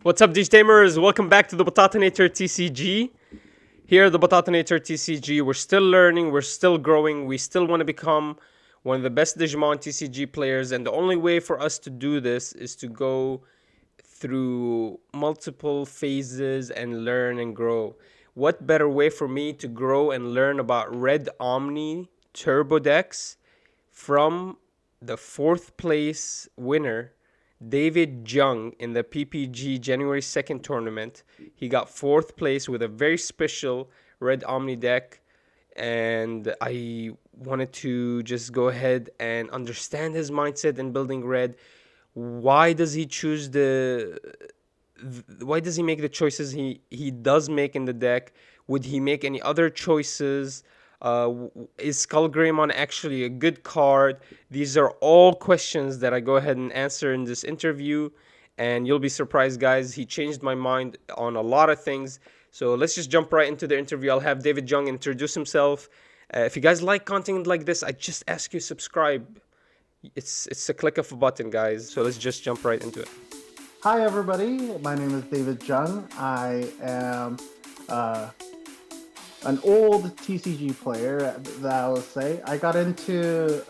What's up, DigiTamers? Welcome back to the Batatonator TCG. Here at the Batatonator TCG, we're still learning, we're still growing, we still want to become one of the best Digimon TCG players, and the only way for us to do this is to go through multiple phases and learn and grow. What better way for me to grow and learn about Red Omni Turbo decks from the 4th place winner, David Jung, in the PPG January 2nd tournament. He got 4th place with a very special Red Omni deck, and I wanted to just go ahead and understand his mindset in building Red. Why does he choose why does he make the choices he does make in the deck? Would he make any other choices? Is SkullGreymon actually a good card? These are all questions that I go ahead and answer in this interview, and you'll be surprised, guys. He changed my mind on a lot of things. So let's just jump right into the interview. I'll have David Jung introduce himself. If you guys like content like this, I just ask you subscribe. It's a click of a button, guys. So let's just jump right into it. Hi, everybody. My name is David Jung. I am an old TCG player, that I would say. I got into,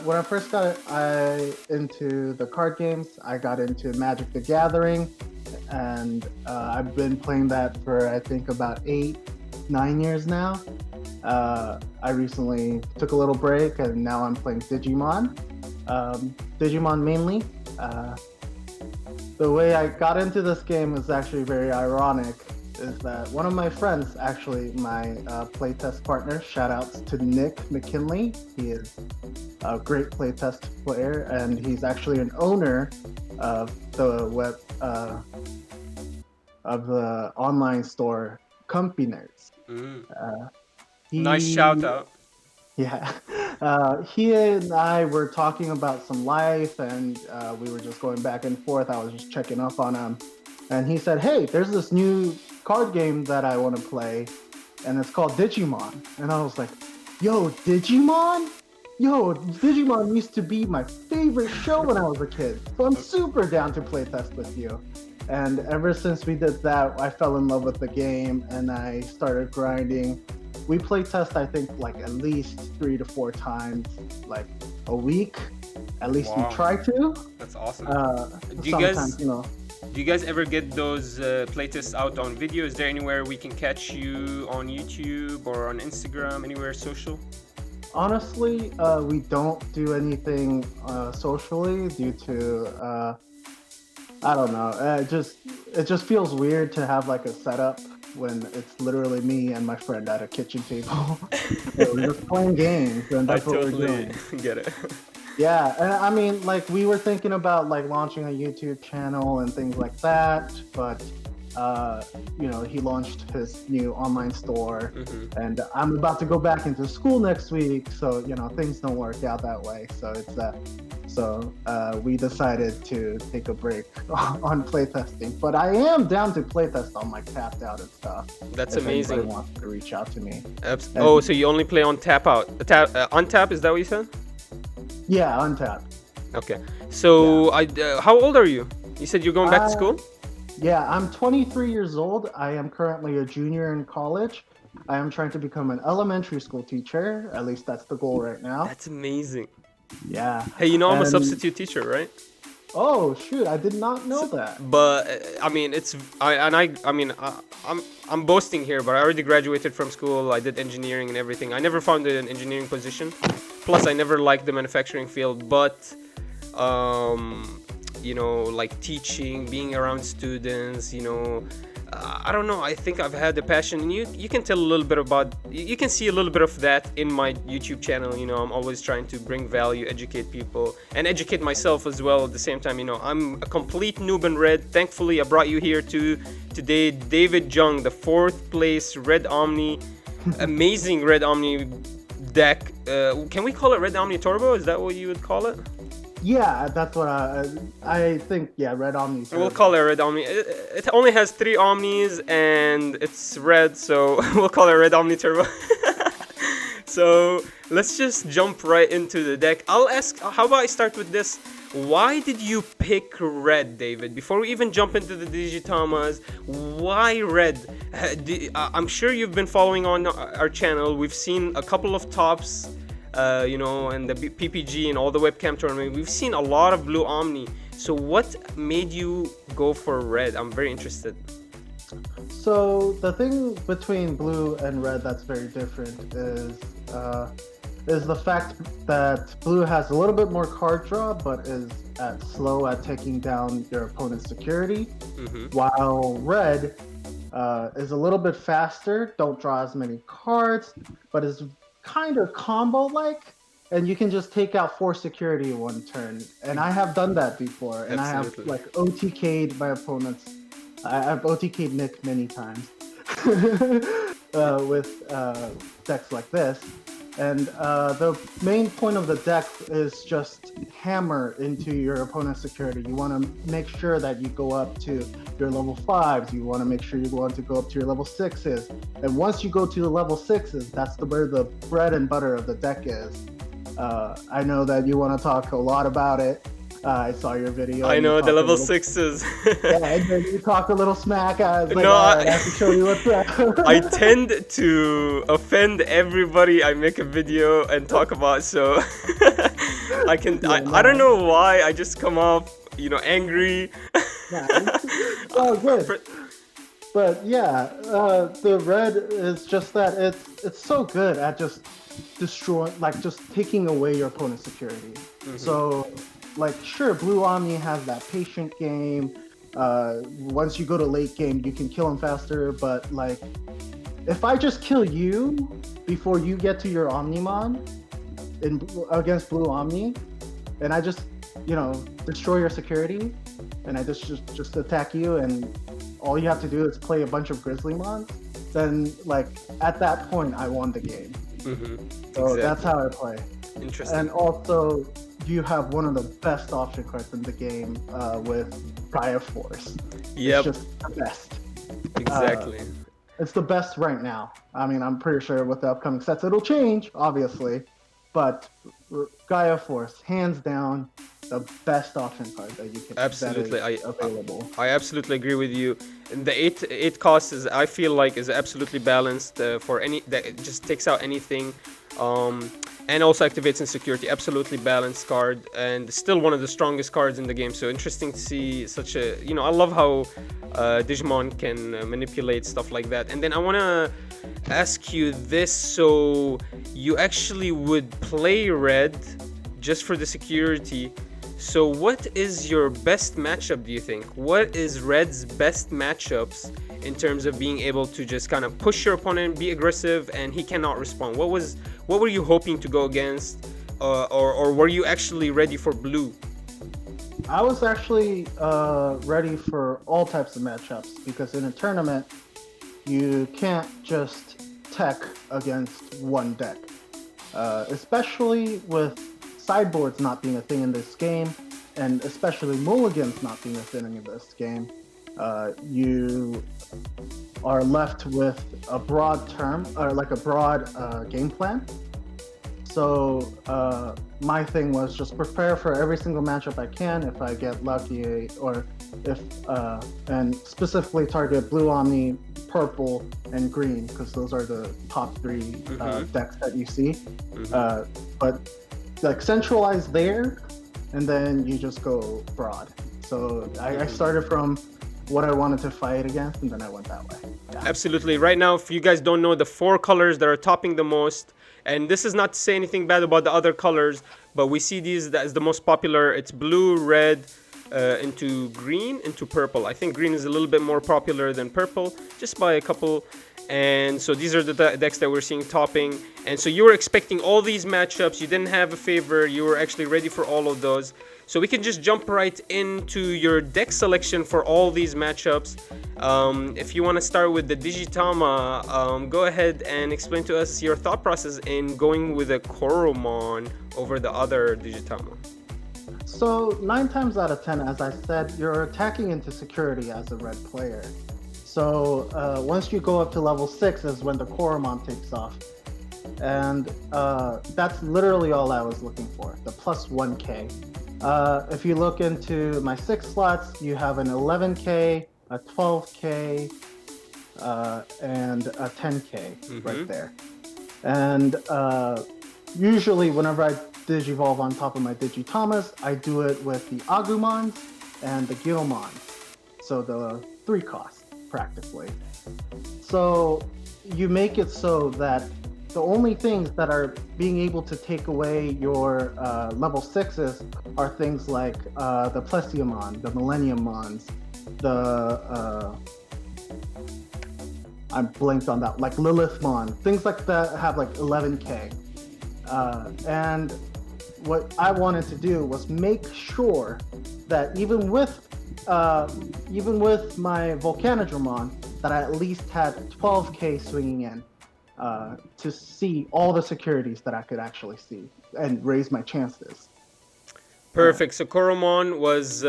when I first got into the card games, I got into Magic the Gathering, and I've been playing that for, I think, about 8-9 years now. I recently took a little break, and now I'm playing Digimon. Digimon mainly. The way I got into this game is actually very ironic, is that one of my friends, actually my playtest partner, shout outs to Nick McKinley. He is a great playtest player, and he's actually an owner of the online store Comfy Nerds. Nice shout out. Yeah. He and I were talking about some life, and we were just going back and forth. I was just checking up on him, and he said, "Hey, there's this new card game that I want to play, and it's called Digimon." And I was like, "Yo, Digimon? Yo, Digimon used to be my favorite show when I was a kid, so I'm super down to play test with you." And ever since we did that, I fell in love with the game, and I started grinding. We play test, I think, like at least 3 to 4 times, like a week. At least we try to. That's awesome. Do you guys ever get those playtests out on video? Is there anywhere we can catch you on YouTube or on Instagram, anywhere social? Honestly, we don't do anything socially due to, I don't know. It just feels weird to have like a setup when it's literally me and my friend at a kitchen table. We're just playing games, and that's what we're doing. Get it. Yeah, and I mean, like, we were thinking about like launching a YouTube channel and things like that, but he launched his new online store, and I'm about to go back into school next week, so things don't work out that way. So we decided to take a break on playtesting, but I am down to playtest on like Tapped Out and stuff. That's if amazing. Anybody wants to reach out to me. So you only play on Tap Out? On Tap, is that what you said? Yeah, Untapped. Okay. So how old are you? You said you're going back to school? Yeah, I'm 23 years old. I am currently a junior in college. I am trying to become an elementary school teacher. At least that's the goal right now. That's amazing. Yeah. Hey, I'm a substitute teacher, right? Oh shoot! I did not know that. But I mean, I'm boasting here, but I already graduated from school. I did engineering and everything. I never found an engineering position. Plus, I never liked the manufacturing field. But like teaching, being around students, I don't know. I think I've had the passion, and you can tell a little bit you can see a little bit of that in my YouTube channel. I'm always trying to bring value, educate people, and educate myself as well at the same time. I'm a complete noob in Red. Thankfully, I brought you here today, David Jung, the 4th place Red Omni, amazing Red Omni deck. Can we call it Red Omni Turbo? Is that what you would call it? Yeah, that's what I think. Yeah, Red Omni. We'll call it Red Omni. It only has 3 Omnis and it's red, so we'll call it Red Omni Turbo. So let's just jump right into the deck. I'll ask. How about I start with this? Why did you pick red, David? Before we even jump into the Digitamas, why red? I'm sure you've been following on our channel. We've seen a couple of tops, and the PPG and all the webcam tournament. We've seen a lot of blue Omni. So what made you go for red? I'm very interested. So the thing between blue and red that's very different is the fact that blue has a little bit more card draw, but is slow at taking down your opponent's security, while red is a little bit faster, don't draw as many cards, but is kind of combo-like, and you can just take out 4 security in one turn. And I have done that before, and Absolutely. I have OTK'd my opponents. I've OTK'd Nick many times with decks like this. And the main point of the deck is just hammer into your opponent's security. You want to make sure that you go up to your level 5s. You want to make sure you want to go up to your level 6s. And once you go to the level 6s, that's where the bread and butter of the deck is. I know that you want to talk a lot about it. I saw your video. I know, the level 6s. Yeah, and then you talk a little smack. I was like, No, I have to show you what's up. I tend to offend everybody I make a video and talk about, so I don't know why, I just come off, angry. Yeah, oh, good. But yeah, the red is just that it's so good at just destroying, like just taking away your opponent's security. So, like, sure, blue Omni has that patient game. Once you go to late game, you can kill him faster. But like, if I just kill you before you get to your Omnimon against blue Omni, and I just destroy your security, and I just attack you, and all you have to do is play a bunch of Grizzlymon, then like at that point I won the game. So Exactly. that's how I play. Interesting. And also, you have one of the best option cards in the game with Gaia Force. Yep. It's just the best. Exactly. It's the best right now. I mean, I'm pretty sure with the upcoming sets it'll change, obviously. But Gaia Force, hands down, the best option card that you can Absolutely, that is available. I absolutely agree with you. And the eight cost I feel like is absolutely balanced for any that it just takes out anything, and also activates insecurity. Absolutely balanced card, and still one of the strongest cards in the game. So interesting to see such a I love how Digimon can manipulate stuff like that. And then I want to ask you this: so you actually would play red just for the security. So what is your best matchup, do you think? What is Red's best matchups in terms of being able to just kind of push your opponent, be aggressive, and he cannot respond? What were you hoping to go against? Or were you actually ready for blue? I was actually ready for all types of matchups, because in a tournament, you can't just tech against one deck. Especially with sideboards not being a thing in this game, and especially mulligans not being a thing in this game, you are left with a broad term, or like a broad game plan. So my thing was just prepare for every single matchup I can. If I get lucky, or if and specifically target blue Omni, purple, and green, because those are the top 3 decks that you see. But like centralize there, and then you just go broad. So I started from what I wanted to fight against, and then I went that way. Yeah. Absolutely. Right now, if you guys don't know, the 4 colors that are topping the most, and this is not to say anything bad about the other colors, but we see these as the most popular. It's blue, red, into green, into purple. I think green is a little bit more popular than purple, just by a couple. And so these are the decks that we're seeing topping. And so you were expecting all these matchups. You didn't have a favor. You were actually ready for all of those. So we can just jump right into your deck selection for all these matchups. If you want to start with the Digitama, go ahead and explain to us your thought process in going with a Koromon over the other Digitama. So 9 times out of 10, as I said, you're attacking into security as a red player. So once you go up to level 6 is when the Koromon takes off. And that's literally all I was looking for, the plus 1k. If you look into my 6 slots, you have an 11K, a 12K, and a 10K right there. And usually whenever I digivolve on top of my Digitamas, I do it with the Agumons and the Guilmon. So the 3 cost, practically. So you make it so that the only things that are being able to take away your level 6s are things like the Plesiomon, the Millennium Mons, the I'm blanked on that, like Lilithmon, things like that have like 11K. And what I wanted to do was make sure that even with my Volcanodramon, that I at least had 12K swinging in to see all the securities that I could actually see and raise my chances. Perfect. So Koromon was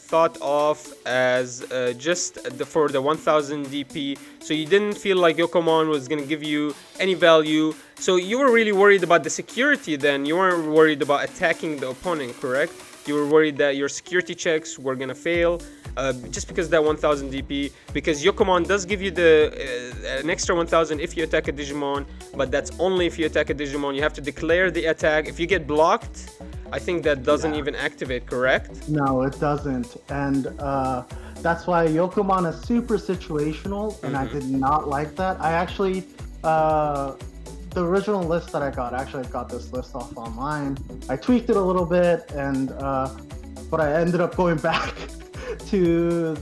thought of as for the 1000 DP. So you didn't feel like Yokomon was going to give you any value. So you were really worried about the security then. You weren't worried about attacking the opponent, correct? You were worried that your security checks were going to fail just because that 1000 DP. Because Yokomon does give you an extra 1000 if you attack a Digimon. But that's only if you attack a Digimon. You have to declare the attack. If you get blocked, I think that doesn't even activate, correct? No, it doesn't. And that's why Yokomon is super situational, and I did not like that. I actually, the original list that I got this list off online. I tweaked it a little bit, and but I ended up going back to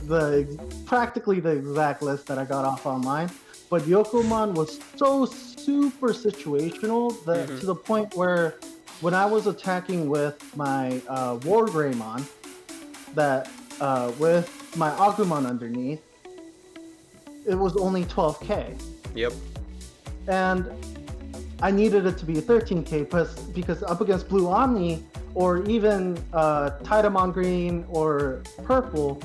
practically the exact list that I got off online. But Yokomon was so super situational that to the point where when I was attacking with my Wargreymon, that with my Agumon underneath, it was only 12K. Yep. And I needed it to be a 13K because up against Blue Omni or even Tidamon Green or Purple,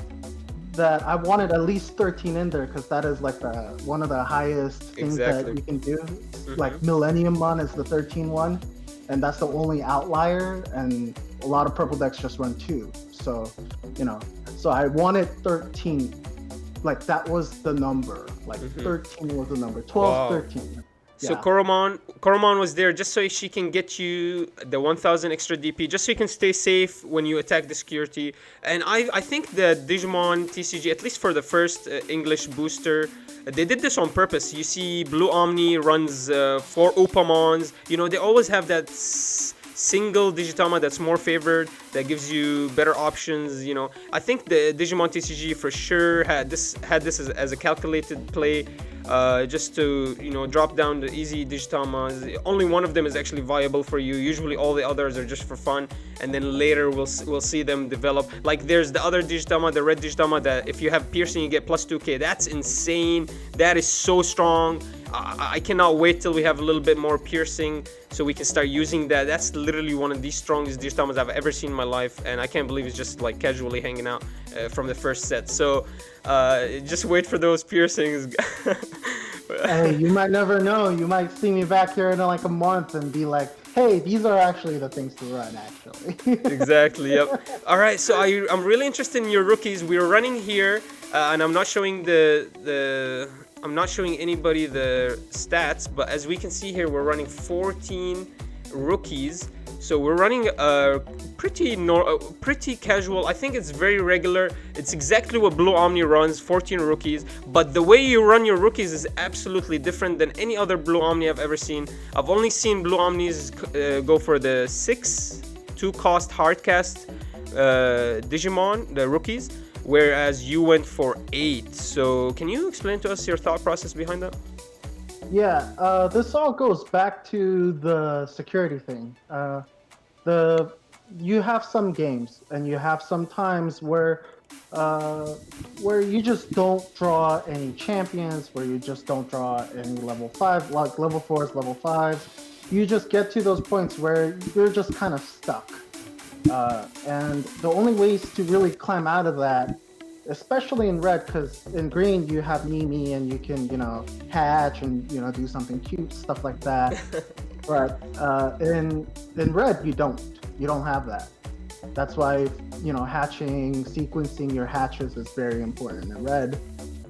that I wanted at least 13 in there because that is like one of the highest things that you can do. Like Millennium Mon is the 13 one. And that's the only outlier, and a lot of purple decks just run 2. So, so I wanted 13. Like, that was the number. Like, 13 was the number. 12, 13. So Koromon was there just so she can get you the 1000 extra DP, just so you can stay safe when you attack the security. And I think that Digimon TCG, at least for the first English booster, they did this on purpose. You see Blue Omni runs 4 Upamons. They always have that single Digitama that's more favored, that gives you better options. I think the Digimon TCG for sure had this as a calculated play, just to drop down the easy Digitamas. Only one of them is actually viable for you. Usually all the others are just for fun, and then later we'll see them develop. Like there's the other Digitama, the red Digitama, that if you have piercing you get plus 2K. That's insane. That is so strong. I cannot wait till we have a little bit more piercing so we can start using that. That's literally one of the strongest Digitamas I've ever seen in my life, and I can't believe it's just like casually hanging out from the first set. So just wait for those piercings. Hey, you might never know. You might see me back here in like a month and be like, hey, these are actually the things to run, actually. Exactly, yep. All right, so I'm really interested in your rookies. We're running here, and I'm not showing I'm not showing anybody the stats, but as we can see here, we're running 14 rookies. So we're running pretty casual. I think it's very regular. It's exactly what Blue Omni runs, 14 rookies. But the way you run your rookies is absolutely different than any other Blue Omni I've ever seen. I've only seen Blue Omnis go for the 2-cost hardcast Digimon, the rookies, whereas you went for 8. So can you explain to us your thought process behind that? Yeah, this all goes back to the security thing. You have some games and you have some times where you just don't draw any champions, where you just don't draw any level 5, like level 4s, level 5s. You just get to those points where you're just kind of stuck. And the only ways to really climb out of that, especially in red, because in green you have Mimi and you can, hatch and, do something cute, stuff like that. But in red you don't have that. That's why, hatching, sequencing your hatches is very important in Red.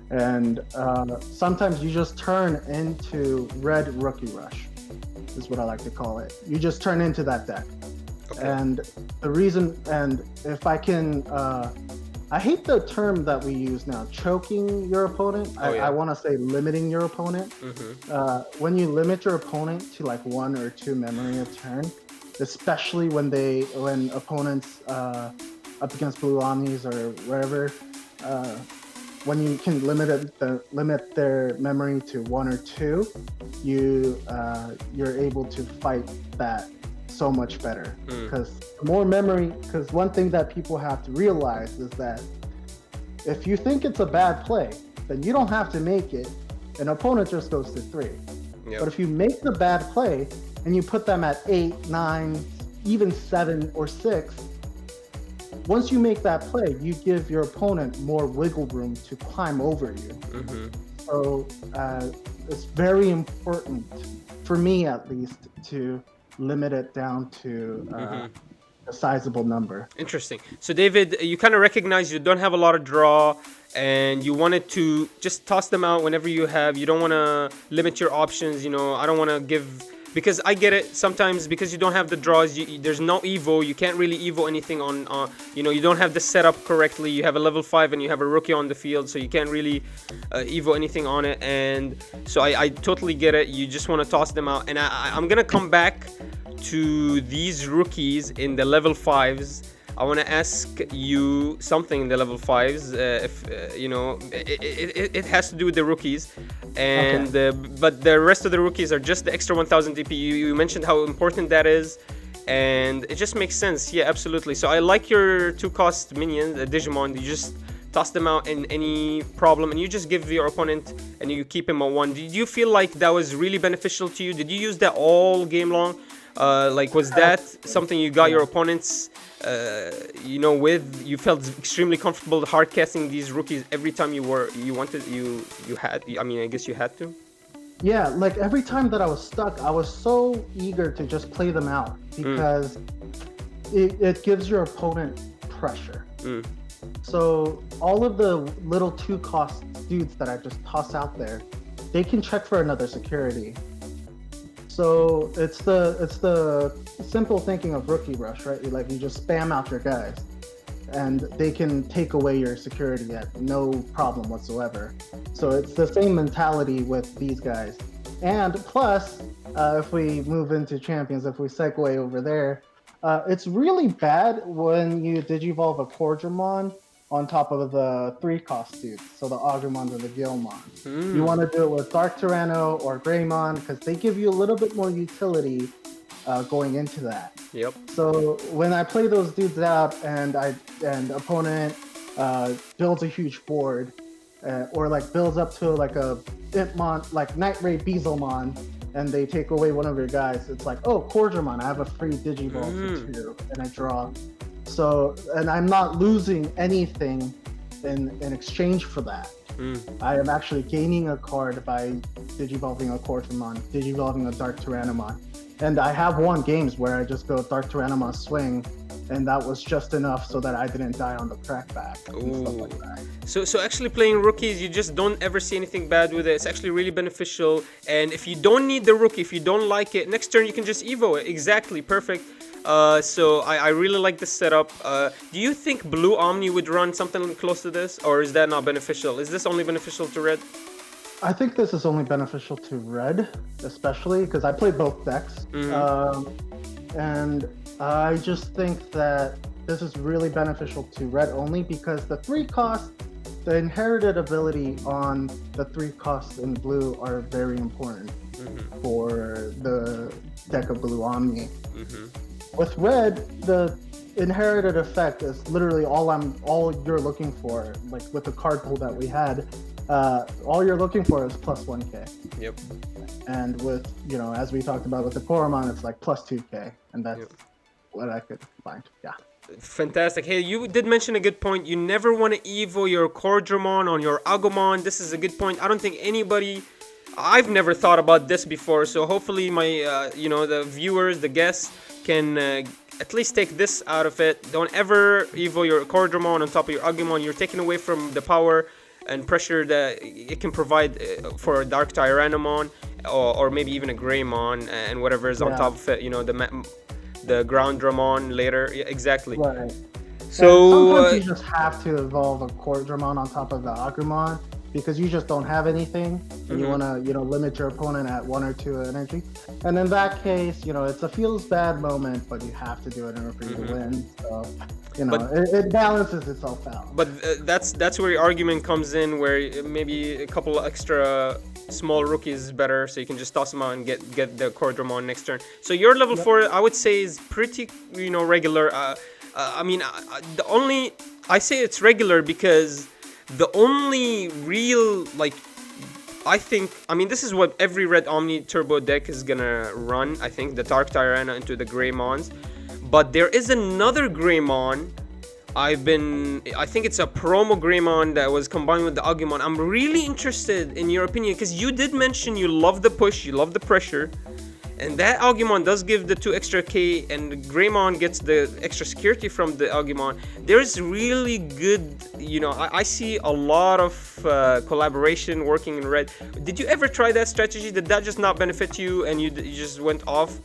And sometimes you just turn into Red Rookie Rush, is what I like to call it. You just turn into that deck. Okay. And the reason, and if I can, I hate the term that we use now, choking your opponent. I want to say limiting your opponent. When you limit your opponent to like 1 or 2 memory a turn, especially when opponents up against Blue Omnis or wherever, when you can limit their memory to 1 or 2, you're able to fight that so much better. Because more memory, because one thing that people have to realize is that if you think it's a bad play, then you don't have to make it. An opponent just goes to 3. Yep. But if you make the bad play and you put them at 8, 9, even 7 or 6, once you make that play, you give your opponent more wiggle room to climb over you. So it's very important, for me at least, to limit it down to a sizable number. Interesting. So David, you kind of recognize you don't have a lot of draw, and you wanted to just toss them out whenever you have. You don't want to limit your options. I don't want to give, because I get it sometimes, because you don't have the draws. There's no evo. You can't really evo anything on. You don't have the setup correctly. You have a level 5 and you have a rookie on the field, so you can't really evo anything on it. And so I totally get it. You just want to toss them out. And I'm gonna come back to these rookies in the level 5s. I want to ask you something in the level 5s. If it has to do with the rookies, and but the rest of the rookies are just the extra 1000 DP. You mentioned how important that is, and it just makes sense. Yeah, absolutely. So I like your 2-cost minions, Digimon. You just toss them out in any problem, and you just give your opponent, and you keep him on 1. Did you feel like that was really beneficial to you? Did you use that all game long? Was that something you got your opponents, with? You felt extremely comfortable hard casting these rookies every time you had. I mean, I guess you had to. Yeah, like every time that I was stuck, I was so eager to just play them out because it gives your opponent pressure. So all of the little 2-cost dudes that I just toss out there, they can check for another security. So it's the simple thinking of Rookie Rush, right? Like you just spam out your guys, and they can take away your security at no problem whatsoever. So it's the same mentality with these guys. And plus, if we move into champions, if we segue over there, it's really bad when you digivolve a Koromon on top of the 3-cost dudes, so the 𝐂𝐎𝐍𝐿𝐿mon and the Guilmon. You want to do it with Dark Tyranno or Greymon because they give you a little bit more utility going into that. Yep. So when I play those dudes out and opponent builds a huge board, or like builds up to like a Impmon, like Night Raid Bezelmon, and they take away one of your guys, it's like, oh, Koromon, I have a free Digivolve for 2, and I draw. So, and I'm not losing anything in exchange for that. I am actually gaining a card by digivolving a Koromon, digivolving a Dark Tyrannomon. And I have won games where I just go Dark Tyrannomon swing, and that was just enough so that I didn't die on the crackback and stuff like that. So actually playing rookies, you just don't ever see anything bad with it. It's actually really beneficial. And if you don't need the rookie, if you don't like it, next turn you can just evo it. Exactly, perfect. So I really like this setup. Do you think Blue Omni would run something close to this, or is that not beneficial? Is this only beneficial to Red? I think this is only beneficial to Red, especially because I play both decks. And I just think that this is really beneficial to Red only because the 3-cost, the inherited ability on the 3-cost in Blue are very important for the deck of Blue Omni. With Red, the inherited effect is literally all you're looking for. Like with the card pool that we had, all you're looking for is plus 1k. Yep. And with, as we talked about with the Koromon, it's like plus 2k, and that's what I could find. Yeah. Fantastic. Hey, you did mention a good point. You never want to evo your Koromon on your 𝐂𝐎𝐍𝐿mon. This is a good point. I don't think I've never thought about this before. So hopefully my, the viewers, the guests can at least take this out of it. Don't ever evo your Koromon on top of your Agumon. You're taking away from the power and pressure that it can provide for a Dark Tyrannomon, or maybe even a Greymon, and whatever is on top of it. You know, the Ground Dramon later. Yeah, exactly. Right. So sometimes you just have to evolve a Koromon on top of the Agumon because you just don't have anything, and you want to, limit your opponent at 1 or 2 energy. And in that case, it's a feels bad moment, but you have to do it in order for you to win. So, it balances itself out. But that's where your argument comes in, where maybe a couple extra small rookies is better, so you can just toss them out and get the Koromon next turn. So your level 4, I would say, is pretty, regular. I say it's regular because the only real, this is what every Red Omni Turbo deck is gonna run, I think, the Dark Tyranna into the Greymons. But there is another Greymon, I think it's a promo Greymon that was combined with the Agumon. I'm really interested in your opinion, because you did mention you love the push, you love the pressure. And that Agumon does give the 2 extra K, and the Greymon gets the extra security from the Agumon. There's really good, I see a lot of collaboration working in Red. Did you ever try that strategy? Did that just not benefit you, and you just went off?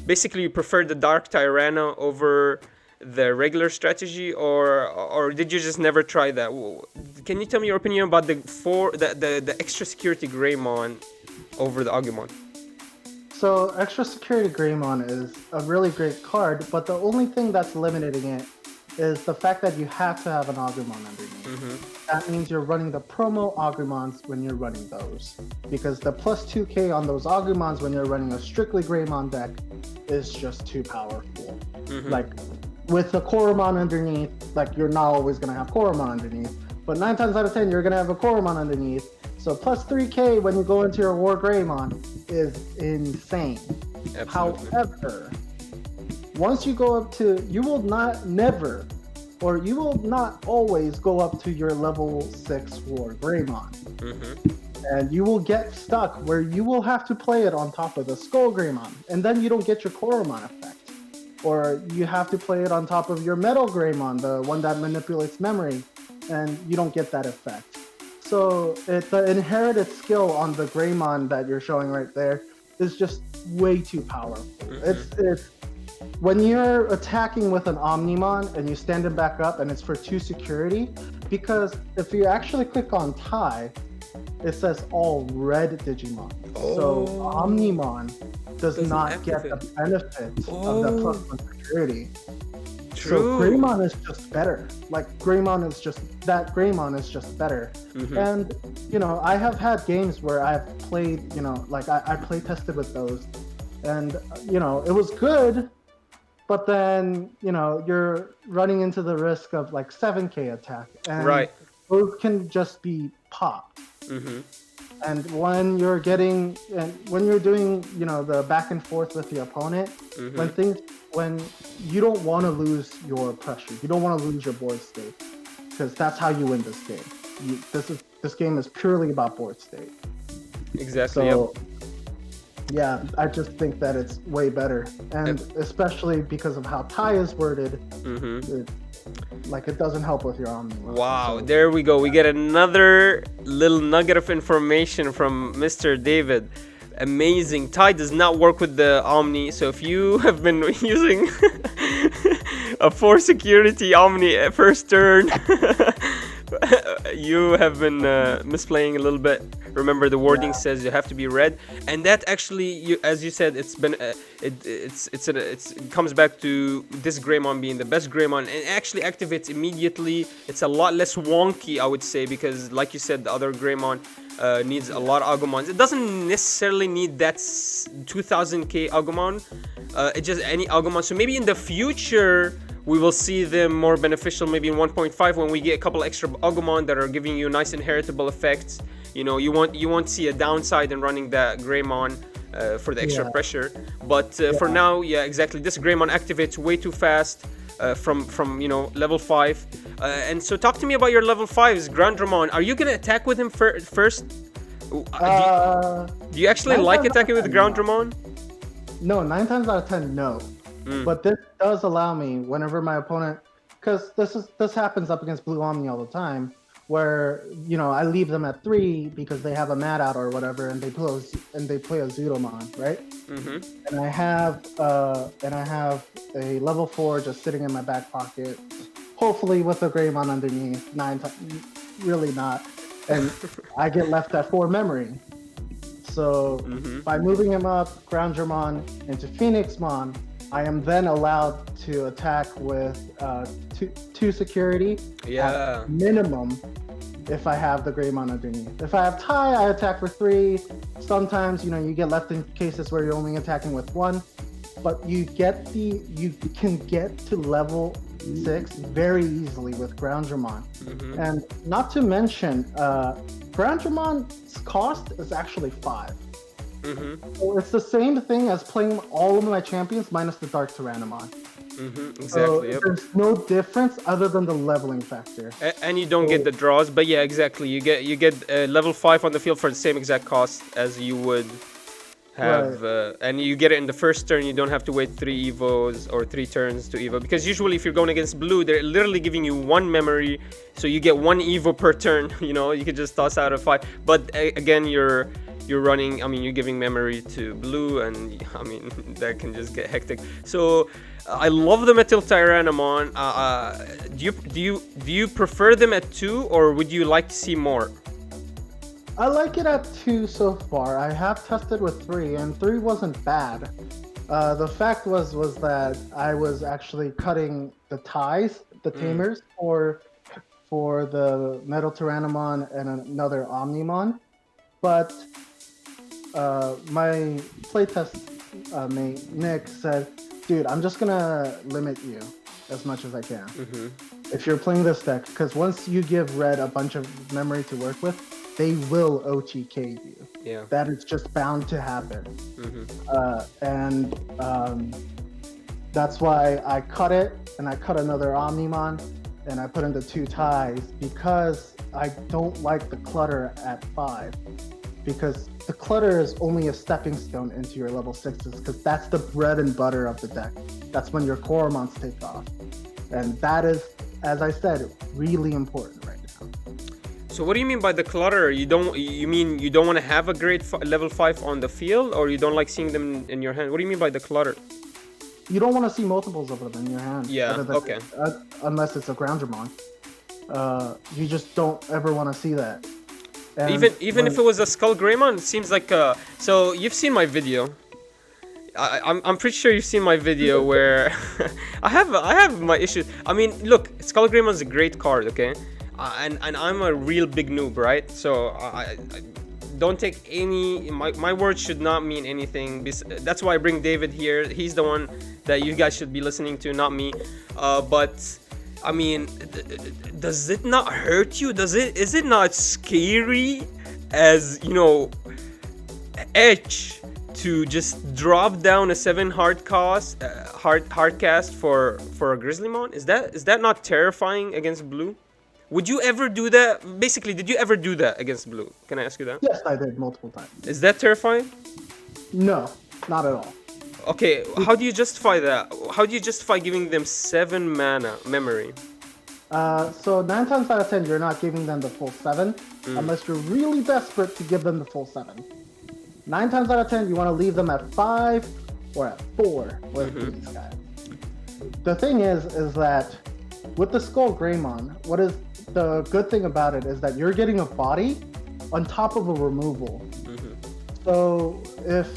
Basically, you preferred the Dark Tyranna over the regular strategy, or did you just never try that? Can you tell me your opinion about the extra security Greymon over the Agumon? So extra security Greymon is a really great card, but the only thing that's limiting it is the fact that you have to have an Agumon underneath. That means you're running the promo Agumons when you're running those, because the plus 2k on those Agumons when you're running a strictly Greymon deck is just too powerful. Like with the Koromon underneath, you're not always going to have Koromon underneath, but 9 times out of 10 you're going to have a Koromon underneath. So plus 3k when you go into your Wargreymon is insane. Absolutely. However, once you go up to, you will not always go up to your level 6 Wargreymon. And you will get stuck where you will have to play it on top of the SkullGreymon, and then you don't get your Koromon effect. Or you have to play it on top of your Metal Greymon, the one that manipulates memory, and you don't get that effect. So the inherited skill on the Greymon that you're showing right there is just way too powerful. It's when you're attacking with an Omnimon and you stand him back up and it's for 2 security, because if you actually click on tie, it says all red Digimon. So Omnimon does not get the benefit of the plus 1 security. True. So Greymon is just better. Greymon is just better. And I have had games where I've played, I play tested with those, and it was good, but then you're running into the risk of 7k attack, and those can just be popped. And when you're doing the back and forth with the opponent, when you don't want to lose your pressure, you don't want to lose your board state, because that's how you win this game. This game is purely about board state. Exactly. So, yeah, I just think that it's way better, and especially because of how tie is worded, it doesn't help with your Omnimon. Wow, so, there we go. We get another little nugget of information from Mr. David. Amazing. Tie does not work with the Omni, so if you have been using a 4 security Omni at first turn, you have been misplaying a little bit. Remember, the wording says you have to be red, and that actually, as you said, it's been it comes back to this Greymon being the best Greymon, and it actually activates immediately. It's a lot less wonky, I would say, because like you said, the other Greymon needs a lot of Agumons. It doesn't necessarily need that 2000k Agumon. It just any Agumon. So maybe in the future we will see them more beneficial, maybe in 1.5 when we get a couple extra Agumon that are giving you nice inheritable effects. You won't see a downside in running that Greymon for the extra pressure. But for now, yeah, exactly. This Greymon activates way too fast from level 5. And so talk to me about your level 5's Grandramon. Are you gonna attack with him first? Do you actually like attacking with Grandramon? No, 9 times out of 10, no. But this does allow me, whenever my opponent, because this happens up against Blue Omni all the time, where I leave them at 3 because they have a mat out or whatever, and they play a Zudomon, right? And I have a level 4 just sitting in my back pocket, hopefully with a Greymon underneath. Really not, and I get left at 4 memory. So by moving him up, Groundramon into Phoenixmon, I am then allowed to attack with 2 security at minimum if I have the Greymon underneath. If I have tie, I attack for 3. Sometimes, you get left in cases where you're only attacking with 1, but you can get to level 6 very easily with Groundramon. And not to mention, Groundramon's cost is actually 5. So it's the same thing as playing all of my champions minus the Dark Tyrannomon. Exactly. So there's no difference other than the leveling factor. And you don't get the draws, but yeah, exactly. You get level 5 on the field for the same exact cost as you would have, and you get it in the first turn. You don't have to wait 3 evos or 3 turns to evo, because usually if you're going against blue, they're literally giving you 1 memory, so you get 1 evo per turn. You could just toss out a 5. But again, you're running. I mean, you're giving memory to blue, and I mean that can just get hectic. So I love the Metal Tyrannomon. Do you prefer them at 2, or would you like to see more? I like it at 2 so far. I have tested with 3, and 3 wasn't bad. The fact was that I was actually cutting the ties, the tamers, for the Metal Tyrannomon and another Omnimon. But my playtest mate, Nick, said, dude, I'm just going to limit you as much as I can. If you're playing this deck, because once you give Red a bunch of memory to work with, they will 𝐂𝐎𝐍𝐍𝐄𝐓 you. Yeah. That is just bound to happen. That's why I cut it, and I cut another Omnimon, and I put in the 2 ties, because I don't like the clutter at 5. Because the clutter is only a stepping stone into your level 6s, because that's the bread and butter of the deck. That's when your Koromons take off. And that is, as I said, really important right now. So what do you mean by the clutter? You mean you don't want to have a great level 5 on the field, or you don't like seeing them in your hand? What do you mean by the clutter? You don't want to see multiples of them in your hand. Yeah, okay. Unless it's a Groundramon. You just don't ever want to see that. And even if it was a SkullGreymon, it seems like so you've seen my video. I'm pretty sure you've seen my video where I have my issues. I mean, look, SkullGreymon is a great card, okay? And I'm a real big noob, right? So I don't take any. My words should not mean anything. That's why I bring David here. He's the one that you guys should be listening to, not me. But I mean, does it not hurt you? Is it not scary as Edge to just drop down a 7 hard cast for a Grizzlymon? Is that not terrifying against blue? Would you ever do that? Basically, did you ever do that against blue? Can I ask you that? Yes, I did multiple times. Is that terrifying? No, not at all. Okay, how do you justify that? How do you justify giving them 7 mana memory? So 9 times out of 10, you're not giving them the full 7, unless you're really desperate to give them the full 7. 9 times out of 10, you want to leave them at 5 or at 4 with these guys. The thing is that with the SkullGreymon, what is the good thing about it is that you're getting a body on top of a removal. So if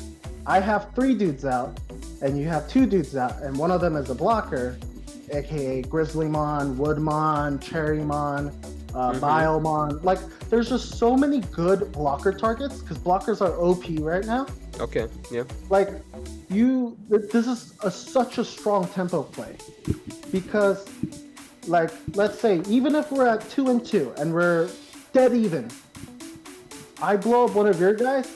I have 3 dudes out and you have 2 dudes out and one of them is a blocker, aka Grizzlymon, Woodmon, Cherrymon, Biomon, like there's just so many good blocker targets because blockers are OP right now. Okay, yeah. Like this is such a strong tempo play because, like, let's say even if we're at 2-2 and we're dead even, I blow up one of your guys,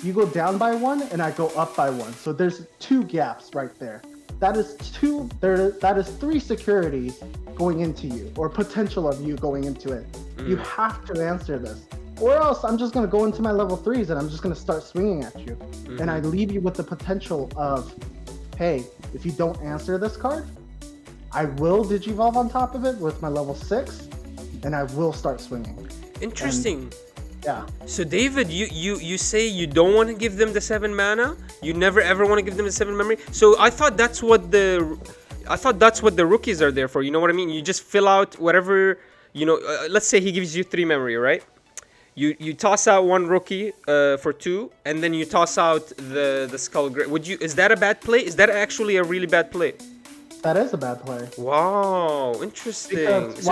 you go down by 1 and I go up by 1. So there's 2 gaps right there. That is 3 securities going into you, or potential of you going into it. You have to answer this, or else I'm just going to go into my level 3s and I'm just going to start swinging at you. And I leave you with the potential of, hey, if you don't answer this card, I will Digivolve on top of it with my level 6, and I will start swinging. Interesting. And, yeah. So David, you say you don't want to give them the 7 mana. You never ever want to give them the 7 memory. So I thought that's what the rookies are there for. You know what I mean? You just fill out whatever, you know. Let's say he gives you 3 memory, right? You toss out 1 rookie for 2, and then you toss out the SkullGreymon. Is that a bad play? Is that actually a really bad play? That is a bad play. Wow, interesting. Because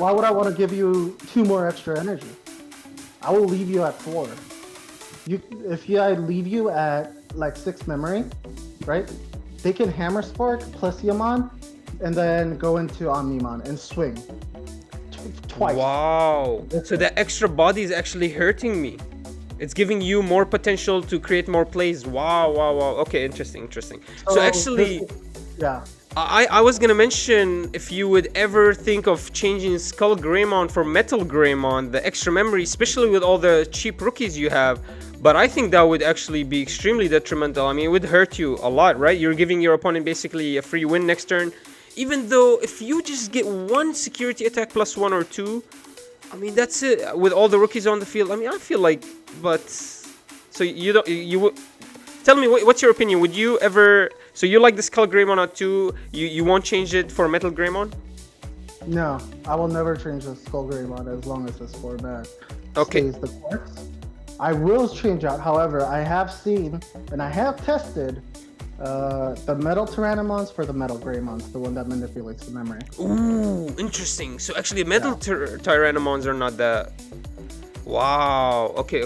why would I want to give you 2 more extra energy? I will leave you at 4. If I leave you at like 6 memory, right? They can Hammer Spark plus Yamon, and then go into Omnimon and swing twice. Wow. So that extra body is actually hurting me. It's giving you more potential to create more plays. Wow. Okay, interesting. So actually, yeah. I was gonna mention if you would ever think of changing SkullGreymon for Metal Greymon, the extra memory, especially with all the cheap rookies you have. But I think that would actually be extremely detrimental. I mean, it would hurt you a lot, right? You're giving your opponent basically a free win next turn. Even though if you just get 1 security attack plus 1 or 2, I mean, that's it. With all the rookies on the field, I mean, I feel like, but so you would tell me what's your opinion? Would you ever? So you like the SkullGreymon at 2? You won't change it for Metal Greymon? No, I will never change the SkullGreymon as long as this format stays the course. I will change out. However, I have seen and I have tested the Metal Tyrannomons for the Metal Greymons, the one that manipulates the memory. Ooh, interesting. So actually, Metal Tyrannomons are not that. Wow. Okay.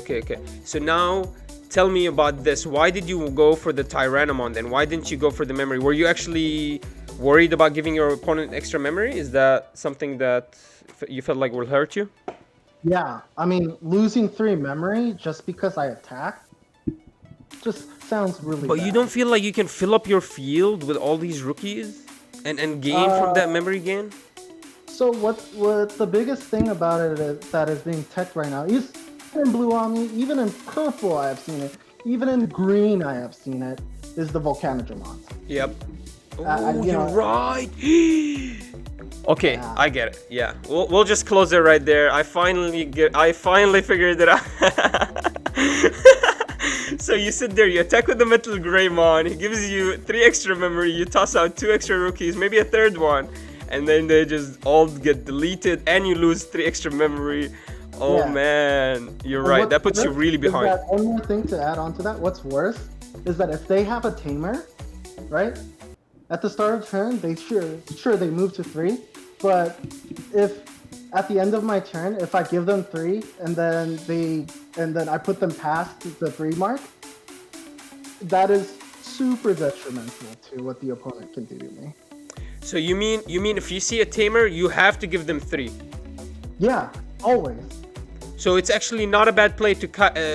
So now, tell me about this. Why did you go for the Tyrannomon then? Why didn't you go for the memory? Were you actually worried about giving your opponent extra memory? Is that something that you felt like will hurt you? Yeah, I mean, losing 3 memory just because I attack just sounds really But bad. you don't feel like you can fill up your field with all these rookies and gain from that memory gain? So what the biggest thing about it is that is being teched right now is in Blue Omni, even in purple I have seen it, even in green I have seen it, is the Volcanodramons. Yep. Oh, you're right. Okay, yeah. I get it. Yeah, we'll just close it right there. I finally figured it out. So you sit there, you attack with the Metal Greymon. He gives you 3 extra memory. You toss out 2 extra rookies, maybe a 3rd one, and then they just all get deleted, and you lose 3 extra memory. Oh yeah. Man, you're right. That puts you really behind. One more thing to add on to that. What's worse is that if they have a tamer, right? At the start of turn, they they move to 3. But if at the end of my turn, if I give them 3 and then I put them past the 3 mark, that is super detrimental to what the opponent can do to me. So you mean if you see a tamer, you have to give them 3? Yeah, always. So it's actually not a bad play to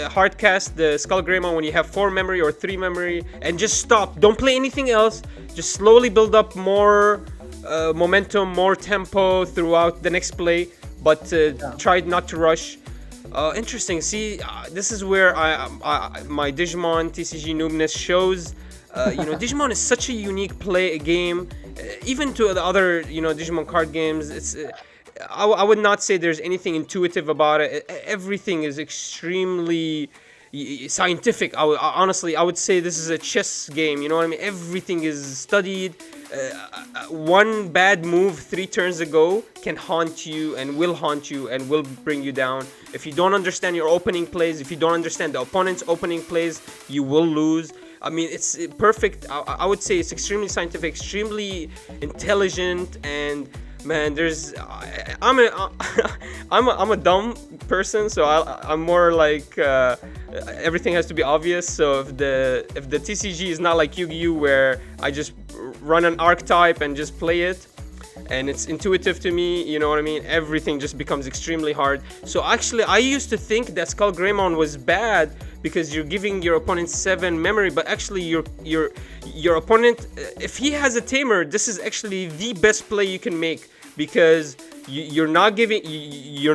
hard cast the SkullGreymon when you have 4 memory or 3 memory and just stop. Don't play anything else. Just slowly build up more momentum, more tempo throughout the next play, but try not to rush. Interesting. See, this is where my Digimon TCG noobness shows. Digimon is such a unique game, even to the other Digimon card games. It's I would not say there's anything intuitive about it. Everything is extremely scientific. Honestly, I would say this is a chess game. You know what I mean? Everything is studied. One bad move 3 turns ago can haunt you and will bring you down. If you don't understand your opening plays, if you don't understand the opponent's opening plays, you will lose. I mean, it's perfect. I would say it's extremely scientific, extremely intelligent, and man, I'm a dumb person, so I'm more like everything has to be obvious. So if the TCG is not like Yu-Gi-Oh, where I just run an archetype and just play it, and it's intuitive to me, you know what I mean? Everything just becomes extremely hard. So actually, I used to think that SkullGreymon was bad because you're giving your opponent 7 memory, but actually your opponent, if he has a tamer, this is actually the best play you can make, because you're not giving your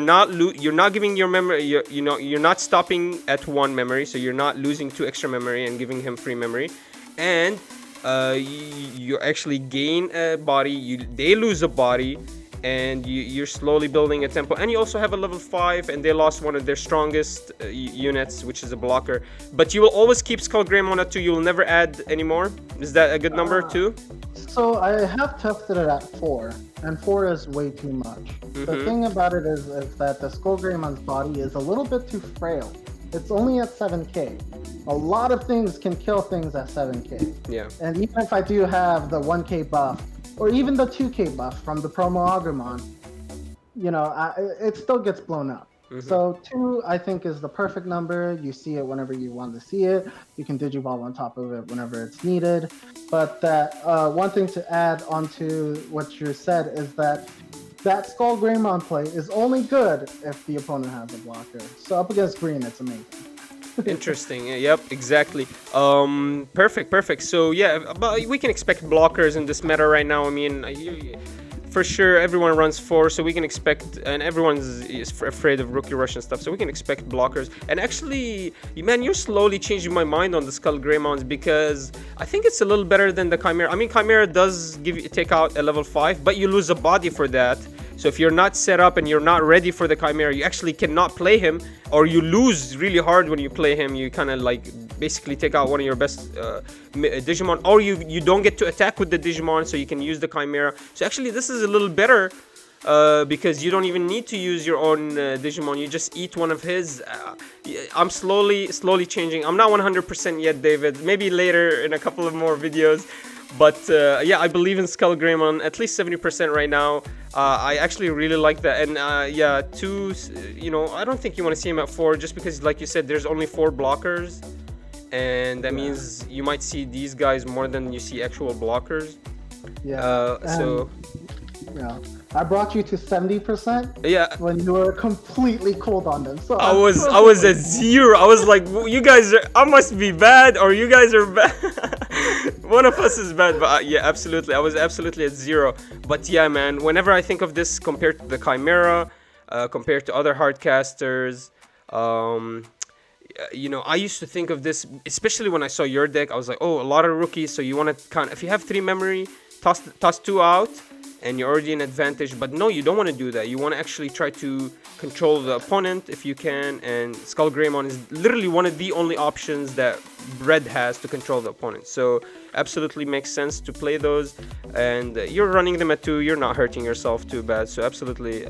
memory, you're not stopping at 1 memory, so you're not losing 2 extra memory and giving him free memory, and you actually gain a body, they lose a body, and you're slowly building a tempo. And you also have a level 5, and they lost one of their strongest units, which is a blocker. But you will always keep SkullGreymon at 2. You will never add anymore. Is that a good number too? So I have tested it at 4, and 4 is way too much. The thing about it is that the SkullGreymon's body is a little bit too frail. It's only at 7k. A lot of things can kill things at 7k. Yeah. And even if I do have the 1k buff, or even the 2k buff from the promo Wargreymon, you know, it still gets blown up. So 2, I think, is the perfect number. You see it whenever you want to see it. You can digivolve on top of it whenever it's needed. But that one thing to add onto what you said is that SkullGreymon play is only good if the opponent has a blocker. So up against green, it's amazing. Interesting. Yep, exactly. Perfect. So yeah, but we can expect blockers in this meta right now. I mean, for sure, everyone runs 4, so we can expect, and everyone's afraid of rookie rush and stuff, so we can expect blockers. And actually, man, you're slowly changing my mind on the SkullGreymons, because I think it's a little better than the Chimera. I mean, Chimera does take out a level 5, but you lose a body for that. So if you're not set up and you're not ready for the Chimera, you actually cannot play him, or you lose really hard when you play him. You kind of like basically take out one of your best Digimon, or you don't get to attack with the Digimon, so you can use the Chimera. So actually this is a little better, because you don't even need to use your own Digimon. You just eat one of his. I'm slowly changing. I'm not 100% yet, David. Maybe later in a couple of more videos. But yeah, I believe in SkullGreymon at least 70% right now. I actually really like that. And yeah, 2, you know, I don't think you want to see him at 4, just because, like you said, there's only 4 blockers, and that means you might see these guys more than you see actual blockers. Yeah. So yeah, I brought you to 70%. Yeah. When you were completely cold on them. So I was at 0. I was like, you guys are. I must be bad, or you guys are bad. One of us is bad. But yeah, absolutely, I was absolutely at 0. But yeah, man, whenever I think of this compared to the Chimera, compared to other hardcasters, you know, I used to think of this, especially when I saw your deck. I was like, oh, a lot of rookies. So you want to if you have 3 memory, toss 2 out, and you're already in advantage. But no, you don't want to do that. You want to actually try to control the opponent if you can, and SkullGreymon is literally one of the only options that Red has to control the opponent. So absolutely makes sense to play those, and you're running them at 2. You're not hurting yourself too bad. So absolutely,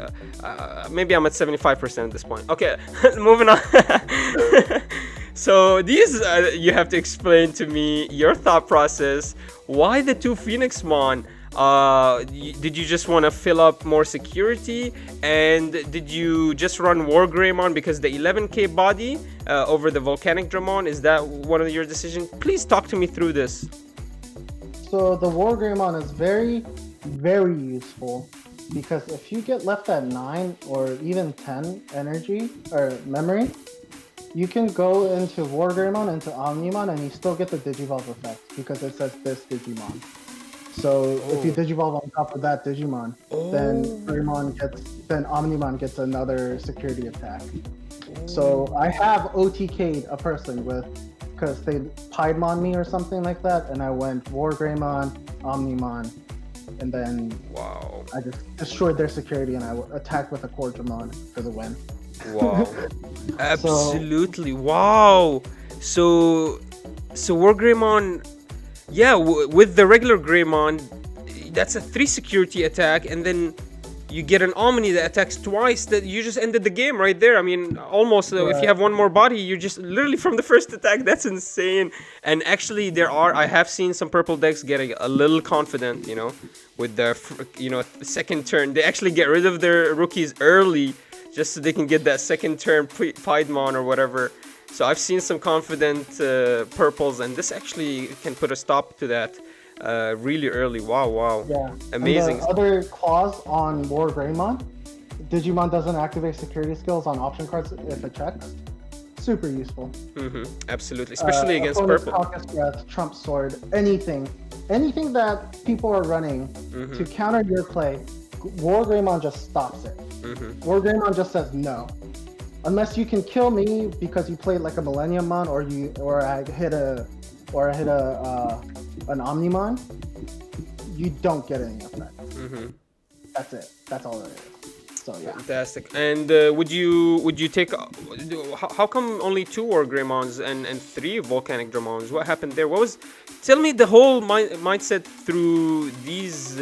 maybe I'm at 75% at this point. Okay, moving on. So these, you have to explain to me your thought process. Why the 2 Phoenixmon? Did you just want to fill up more security, and did you just run Wargreymon because the 11k body over the Volcanic Dramon? Is that one of your decisions? Please talk to me through this. So the Wargreymon is very, very useful, because if you get left at 9 or even 10 energy or memory, you can go into Wargreymon, into Omnimon, and you still get the Digivolve effect, because it says this Digimon. So if you Digivolve on top of that Digimon, then Omnimon gets another security attack. So I have OTK'd a person because they Piedmon me or something like that, and I went Wargreymon, Omnimon, and then I just destroyed their security, and I attacked with a Coromon for the win. Wow. Absolutely. Wow. So Wargreymon, yeah, with the regular Greymon, that's a 3 security attack, and then you get an Omni that attacks twice. That you just ended the game right there. I mean, almost. If you have one more body, you're just literally from the first attack. That's insane. And actually, I have seen some purple decks getting a little confident, you know, with their, second turn. They actually get rid of their rookies early, just so they can get that second turn Piedmon or whatever. So I've seen some confident purples, and this actually can put a stop to that really early. Wow. Yeah. Amazing. And the other clause on Wargreymon, Digimon doesn't activate security skills on option cards if it checks. Super useful. Absolutely, especially against purple. Caucus Breath, Trump Sword, anything that people are running to counter your play, Wargreymon just stops it. Wargreymon just says no. Unless you can kill me because you played like a Millenniummon, or I hit a an Omnimon, you don't get any effect. Mm-hmm. That's it. That's all it is. So yeah. Fantastic. And would you take? How come only 2 Wargreymons and 3 volcanic Dramons? What happened there? What was? Tell me the whole mindset through these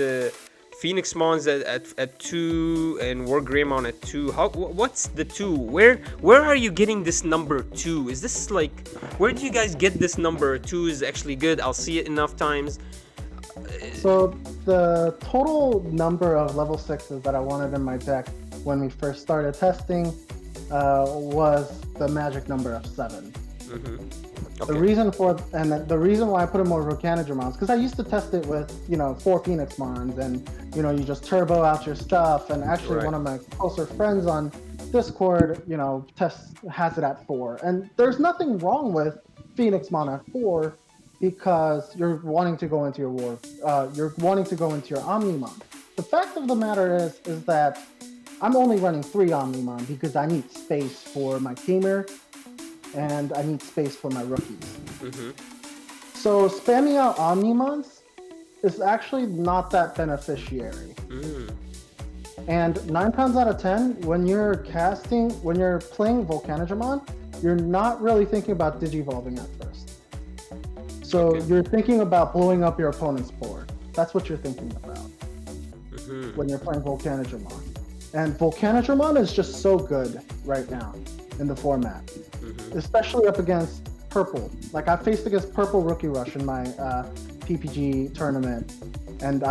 Phoenix Mons at 2 and Wargreymon at 2. What's the 2? Where are you getting this number 2? Is this like, where do you guys get this number 2 is actually good? I'll see it enough times. So the total number of level 6s that I wanted in my deck when we first started testing was the magic number of 7. Mm-hmm. Okay. The reason why I put in more Volcanodramons, because I used to test it with 4 Phoenix Mons, and you just turbo out your stuff. And actually, Right. one of my closer friends on Discord, has it at 4. And there's nothing wrong with Phoenix Mon at 4 because you're wanting to go into your you're wanting to go into your Omnimon. The fact of the matter is that I'm only running 3 Omnimon because I need space for my Tamer and I need space for my rookies. Mm-hmm. So spamming out Omnimons is actually not that beneficiary. Mm. And 9 times out of 10, when you're playing Volcanodramon, you're not really thinking about digivolving at first. So You're thinking about blowing up your opponent's board. That's what you're thinking about when you're playing Volcanodramon. And Volcanodramon is just so good right now in the format, especially up against purple. Like I faced against purple Rookie Rush in my PPG tournament, and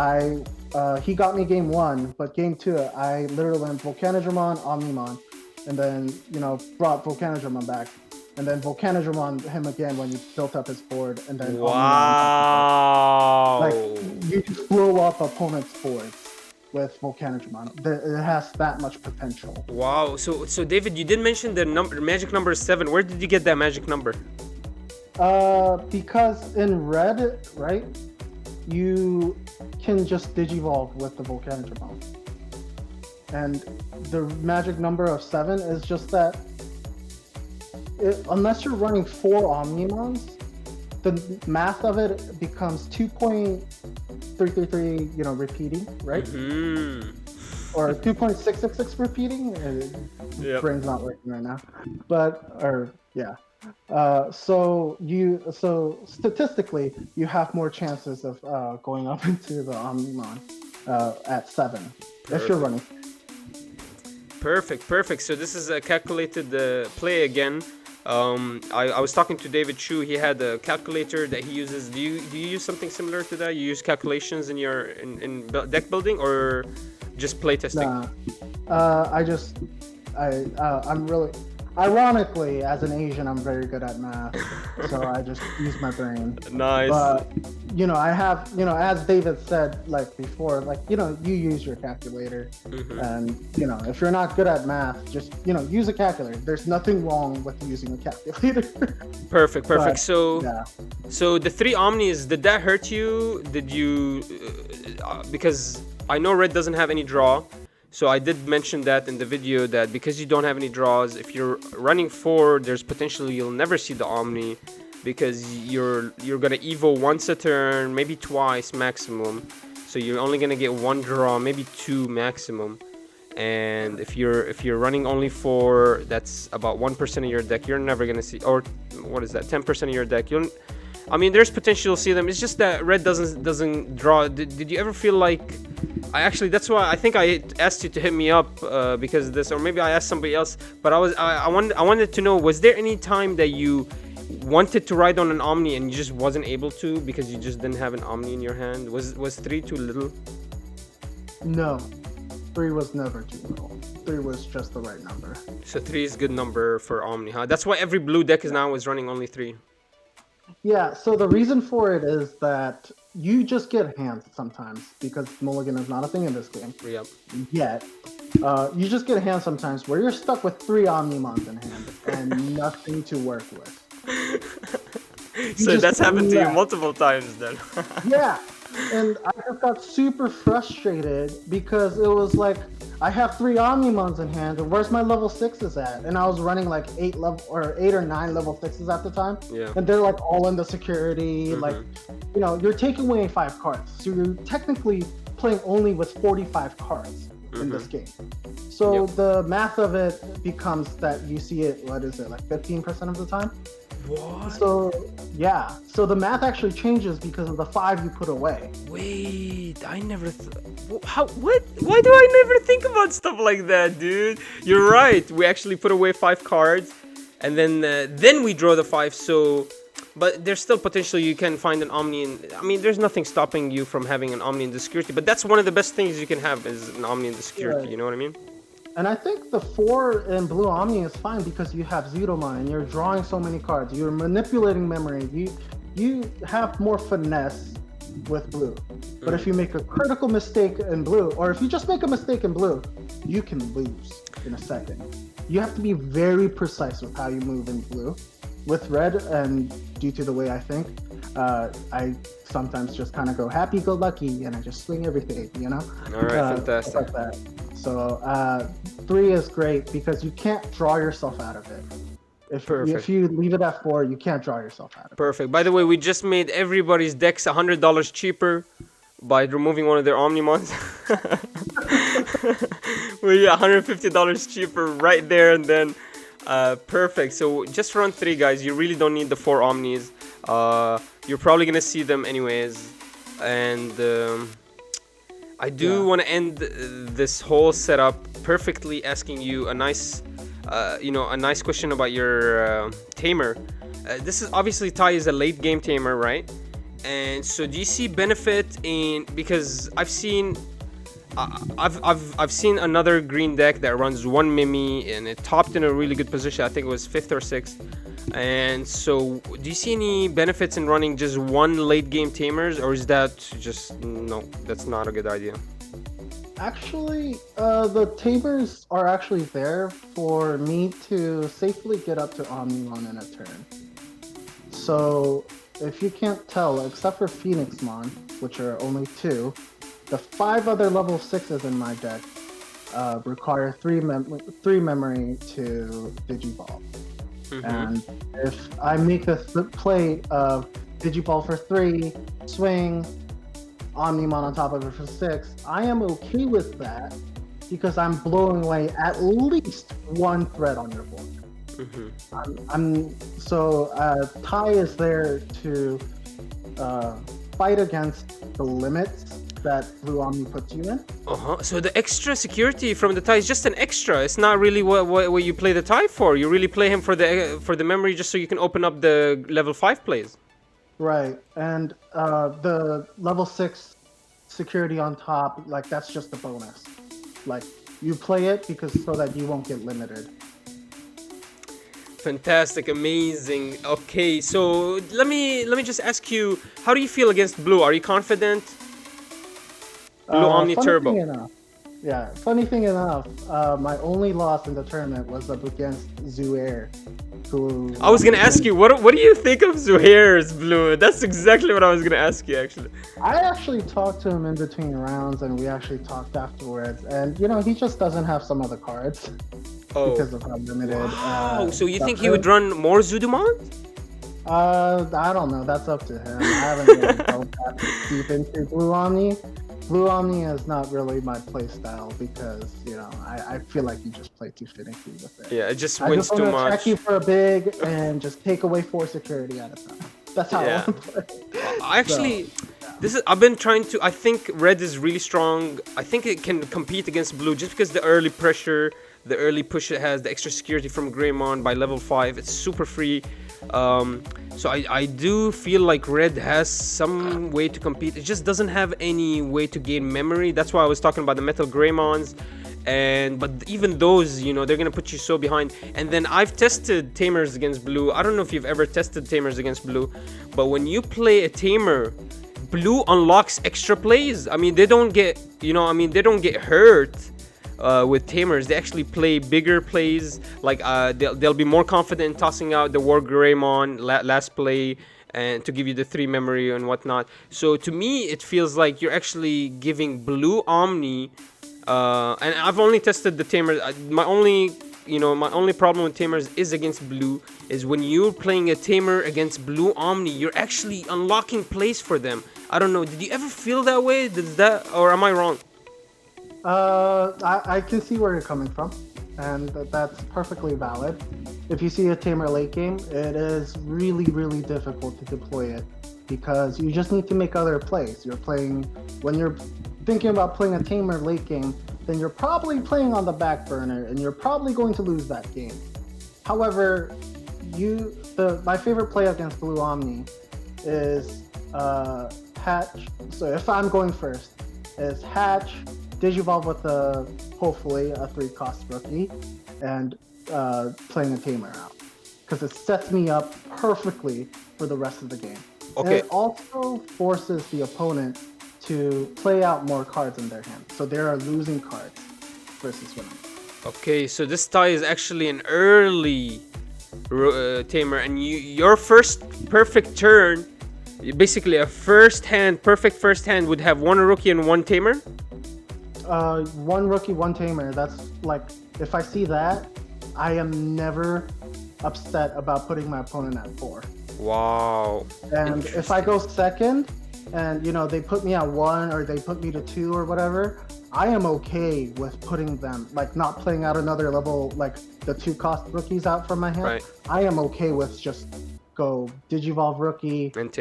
he got me game 1, but game 2 I literally went Volcanodramon, Omnimon, and then brought Volcanodramon back, and then Volcanodramon him again when he built up his board, and then wow, like you just blow up opponents' boards with Volcanodramon. It has that much potential. Wow. So David, you did mention the magic number is 7. Where did you get that magic number? Because in red, right, you can just digivolve with the Volcanodramon. And the magic number of 7 is just that unless you're running 4 Omnimons, the math of it becomes 2.333, repeating, right? Or 2.666 repeating. Brain's not working right now, so statistically, you have more chances of going up into the Omnimon at 7 if you're running. Perfect. So this is a calculated play again. I was talking to David Chu. He had a calculator that he uses. Do you use something similar to that? You use calculations in your in deck building or just play testing? I'm really, ironically, as an Asian, I'm very good at math, so I just use my brain. Nice. But I have, as David said, like before, like you use your calculator, and if you're not good at math, just use a calculator. There's nothing wrong with using a calculator. Perfect. But, So, yeah. So the 3 Omnis, did that hurt you? Did you? Because I know red doesn't have any draw. So I did mention that in the video that because you don't have any draws, if you're running 4, there's potential you'll never see the Omni because you're gonna evo once a turn, maybe twice maximum. So you're only gonna get 1 draw, maybe 2 maximum. And if you're running only 4, that's about 1% of your deck. You're never gonna see, or what is that? 10% of your deck. There's potential to see them. It's just that red doesn't draw. Did you ever feel like? That's why I think I asked you to hit me up because of this, or maybe I asked somebody else. But I wanted to know, was there any time that you wanted to ride on an Omni and you just wasn't able to because you just didn't have an Omni in your hand? Was 3 too little? No, 3 was never too little. 3 was just the right number. So 3 is a good number for Omni, huh? That's why every blue deck is running only 3. Yeah, so the reason for it is that you just get hands sometimes because mulligan is not a thing in this game. Yep. Yet, you just get hands sometimes where you're stuck with 3 Omnimons in hand and nothing to work with. So that's happened to you multiple times then. Yeah, and I just got super frustrated because it was like I have 3 Omnimons in hand, and where's my level 6s at? And I was running like 8 or 9 level 6s at the time. Yeah. And they're like all in the security. Like, you know, you're taking away 5 cards. So you're technically playing only with 45 cards in this game. So the math of it becomes that you see it, what is it, like 15% of the time? What? So, yeah. So the math actually changes because of the 5 you put away. Wait, I never what? Why do I never think about stuff like that, dude? You're right. We actually put away 5 cards, and then we draw the 5. So, but there's still potential you can find an Omni. I mean, there's nothing stopping you from having an Omni in the security. But that's one of the best things you can have is an Omni in the security. Right. You know what I mean? And I think the 4 in Blue Omni is fine because you have Zudomon and you're drawing so many cards. You're manipulating memory. You have more finesse with Blue. But if you make a critical mistake in Blue, or if you just make a mistake in Blue, you can lose in a second. You have to be very precise with how you move in Blue. With Red, and due to the way I think, I sometimes just kind of go happy-go-lucky and I just swing everything, you know? All right, fantastic. Like that. So 3 is great because you can't draw yourself out of it. If you leave it at 4, you can't draw yourself out of it. Perfect. By the way, we just made everybody's decks $100 cheaper by removing one of their Omnimons. We're $150 cheaper right there and then. Perfect. So just run 3, guys. You really don't need the 4 Omnis. You're probably gonna see them anyways. And I do want to end this whole setup perfectly asking you a nice question about your tamer. This is obviously Tai is a late game tamer, right? And so do you see benefit in, because I've seen another green deck that runs 1 Mimi and it topped in a really good position. I think it was 5th or 6th. And so do you see any benefits in running just 1 late game tamers, or is that just no, that's not a good idea? Actually, the tamers are actually there for me to safely get up to Omnimon in a turn. So if you can't tell, except for Phoenixmon, which are only 2, the 5 other level 6s in my deck require 3 memory to Digiball. And if I make a play of Digiball for 3, swing, Omnimon on top of it for 6, I am okay with that because I'm blowing away at least 1 threat on your board. Tai is there to fight against the limits that Blue Omni puts you in. So the extra security from the Tai is just an extra. It's not really what you play the Tai for. You really play him for the memory just so you can open up the level 5 plays. Right, and the level 6 security on top, like that's just a bonus. Like you play it so that you won't get limited. Fantastic, amazing. Okay, so let me just ask you, how do you feel against Blue? Are you confident? Blue Omni Turbo. Funny thing enough, my only loss in the tournament was up against Zuhair, who... I was gonna ask you, what do you think of Zuhair's Blue? That's exactly what I was gonna ask you, actually. I actually talked to him in between rounds, and we actually talked afterwards, and, you know, he just doesn't have some other cards because of how limited... Wow, so you think he would run more Zudomon? I don't know, that's up to him. I haven't really delved that deep into Blue Omni. Blue Omni is not really my play style because, you know, I feel like you just play too finicky with it. Yeah, it just wins too much. I just want to check you for a big and just take away 4 security at a time. That's how I want to play. Actually, I've been trying to, I think Red is really strong. I think it can compete against Blue just because the early pressure, the early push it has, the extra security from Greymon by level 5, it's super free. So I do feel like Red has some way to compete. It just doesn't have any way to gain memory. That's why I was talking about the Metal Greymons. But even those, you know, they're gonna put you so behind. And then I've tested tamers against Blue. I don't know if you've ever tested tamers against Blue, but when you play a tamer, Blue unlocks extra plays. I mean, they don't get hurt. With tamers, they actually play bigger plays. Like they'll be more confident in tossing out the Wargreymon last play and to give you the 3 memory and whatnot. So to me, it feels like you're actually giving Blue Omni And I've only tested the tamer. My only problem with tamers is against blue. Is when you're playing a tamer against blue Omni, you're actually unlocking plays for them. I don't know. Did you ever feel that way? Or am I wrong? I can see where you're coming from, and that's perfectly valid. If you see a tamer late game, it is really, really difficult to deploy it because you just need to make other plays. When you're thinking about playing a tamer late game, then you're probably playing on the back burner, and you're probably going to lose that game. However, my favorite play against blue Omni is Hatch. So if I'm going first, is Hatch, Digivolve with hopefully a 3-cost rookie, and playing a tamer out, because it sets me up perfectly for the rest of the game. Okay. And it also forces the opponent to play out more cards in their hand, so they are losing cards versus winning. Okay, so this tie is actually an early tamer, and your first perfect turn, basically a perfect first hand would have one rookie and one tamer. One rookie, one tamer. That's like, if I see that, I am never upset about putting my opponent at 4. Wow. And if I go second, and they put me at 1 or they put me to 2 or whatever, I am okay with putting them, like, not playing out another level, like the 2-cost rookies out from my hand. Right. I am okay with just go Digivolve rookie and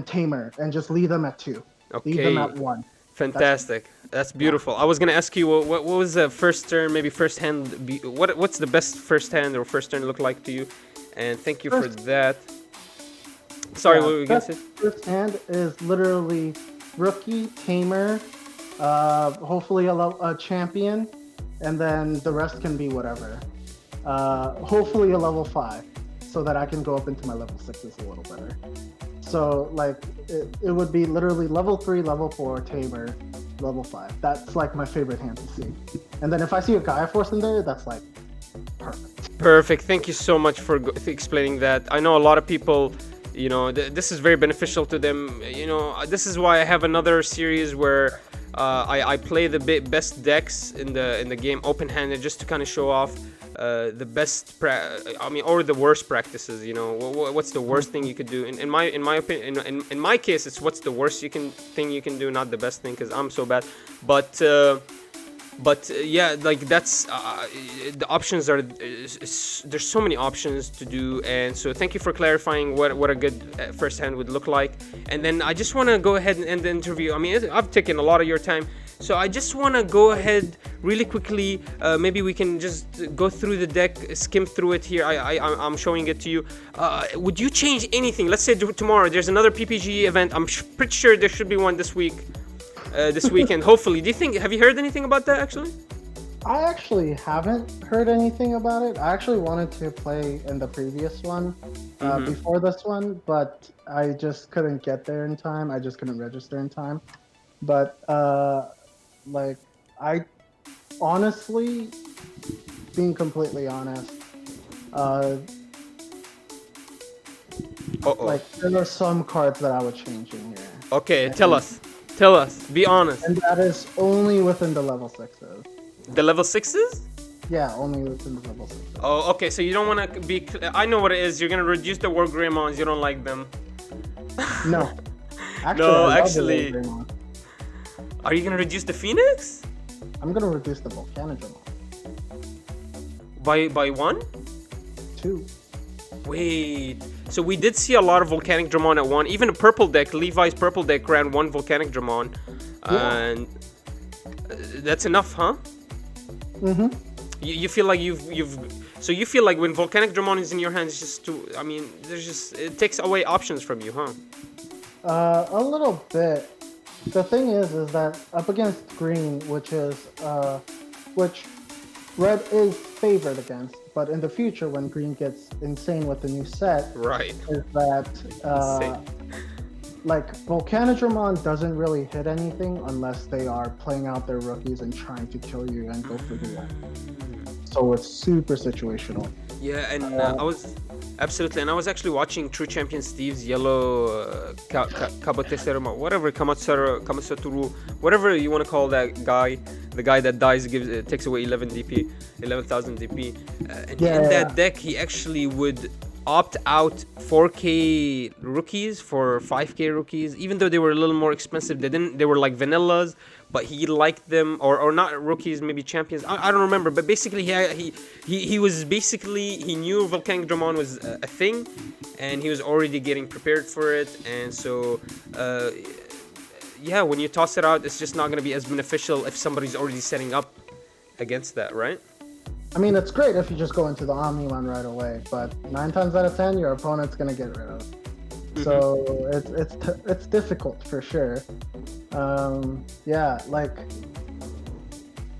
tamer, and just leave them at 2. Okay. Leave them at 1. Fantastic. That's beautiful. I was gonna ask you what was the first turn, maybe first hand. What's the best first hand or first turn look like to you? And thank you for that. Sorry, what were you gonna say? First hand is literally rookie, tamer, hopefully a champion, and then the rest can be whatever. Hopefully a level 5, so that I can go up into my level 6s a little better. So like it would be literally level 3, level 4, tamer, level 5. That's like my favorite hand to see. And then if I see a Gaia Force in there, that's like perfect. Perfect. Thank you so much for explaining that. I know a lot of people, this is very beneficial to them. This is why I have another series where I play the best decks in the game open-handed, just to kind of show off the best or the worst practices. What's the worst thing you could do? In my opinion, in my case, it's what's the worst thing you can do, not the best thing, because I'm so bad. But yeah, like that's the options are. There's so many options to do, and so thank you for clarifying what a good first hand would look like. And then I just want to go ahead and end the interview. I mean, I've taken a lot of your time, so I just want to go ahead really quickly. Maybe we can just go through the deck, skim through it here. I'm showing it to you. Would you change anything? Let's say tomorrow there's another PPG event. I'm pretty sure there should be one this week. This weekend, hopefully. Have you heard anything about that actually? I actually haven't heard anything about it. I actually wanted to play in the previous one before this one, but I just couldn't get there in time. I just couldn't register in time. But like, I honestly, being completely honest, like there are some cards that I would change in here. Okay, tell us. Tell us. Be honest. And that is only within the level 6s. The level 6s? Yeah, only within the level 6s. Oh, okay. So you don't want to be... I know what it is. You're going to reduce the Wargreymons. You don't like them. No. Actually... Are you going to reduce the Phoenix? I'm going to reduce the Volcanodramon. By 1? 2. Wait... So we did see a lot of Volcanic Dramon at 1. Even a purple deck, Levi's purple deck, ran 1 Volcanic Dramon. And that's enough, huh? Mm-hmm. You feel like so you feel like when Volcanic Dramon is in your hands, it's just it takes away options from you, huh? A little bit. The thing is that up against green, which red is favored against, but in the future when green gets insane with the new set, right, is that like Volcanodramon doesn't really hit anything unless they are playing out their rookies and trying to kill you and go for the win. So it's super situational. Yeah, and Absolutely, and I was actually watching True Champion Steve's yellow Kaboteseruma, whatever, Kamasaturu, whatever you want to call that guy, the guy that dies takes away 11,000 DP, and in that deck he actually would opt out 4K rookies for 5K rookies, even though they were a little more expensive. They were like vanillas, but he liked them, or not rookies, maybe champions. I don't remember, but basically he was basically, he knew Volcanic Dramon was a thing, and he was already getting prepared for it, and so yeah, when you toss it out, it's just not going to be as beneficial if somebody's already setting up against that, right? I mean, it's great if you just go into the Omni one right away, but 9 times out of 10, your opponent's gonna get rid of it. Mm-hmm. So it's difficult for sure. Yeah, like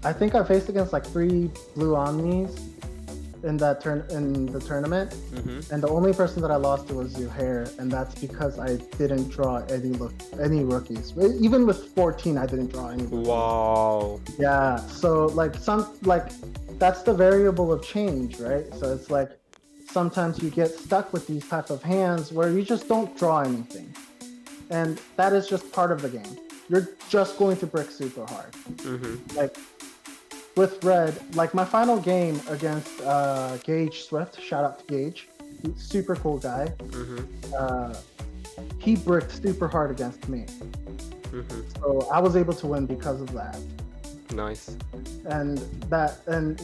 I think I faced against like 3 blue Omnis in the tournament, mm-hmm. and the only person that I lost to was Zuhair, and that's because I didn't draw any rookies. Even with 14, I didn't draw any rookies. Wow. Yeah, so that's the variable of change, right? So it's like sometimes you get stuck with these type of hands where you just don't draw anything, and that is just part of the game. You're just going to brick super hard. Mm-hmm. Like with red, like my final game against Gage Swift, shout out to Gage, super cool guy. Mm-hmm. He bricked super hard against me. Mm-hmm. So I was able to win because of that. Nice. And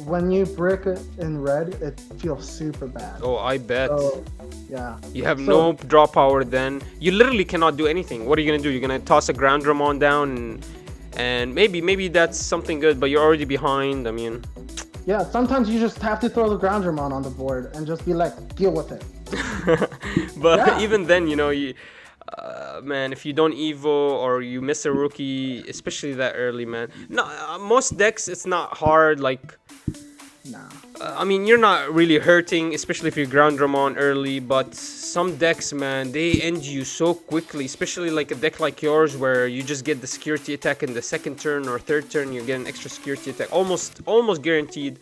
when you brick it in red, it feels super bad. Oh, I bet. So, yeah. You have no draw power then. You literally cannot do anything. What are you gonna do? You're gonna toss a ground Dramon down and maybe that's something good, but you're already behind. I mean, yeah, sometimes you just have to throw the ground Dramon on the board and just be like, deal with it. But even then, you know, man, if you don't evo or you miss a rookie, especially that early, man. No, most decks it's not hard. Like, nah. I mean, you're not really hurting, especially if you ground Dramon early. But some decks, man, they end you so quickly. Especially like a deck like yours, where you just get the security attack in the second turn or third turn. You get an extra security attack, almost guaranteed.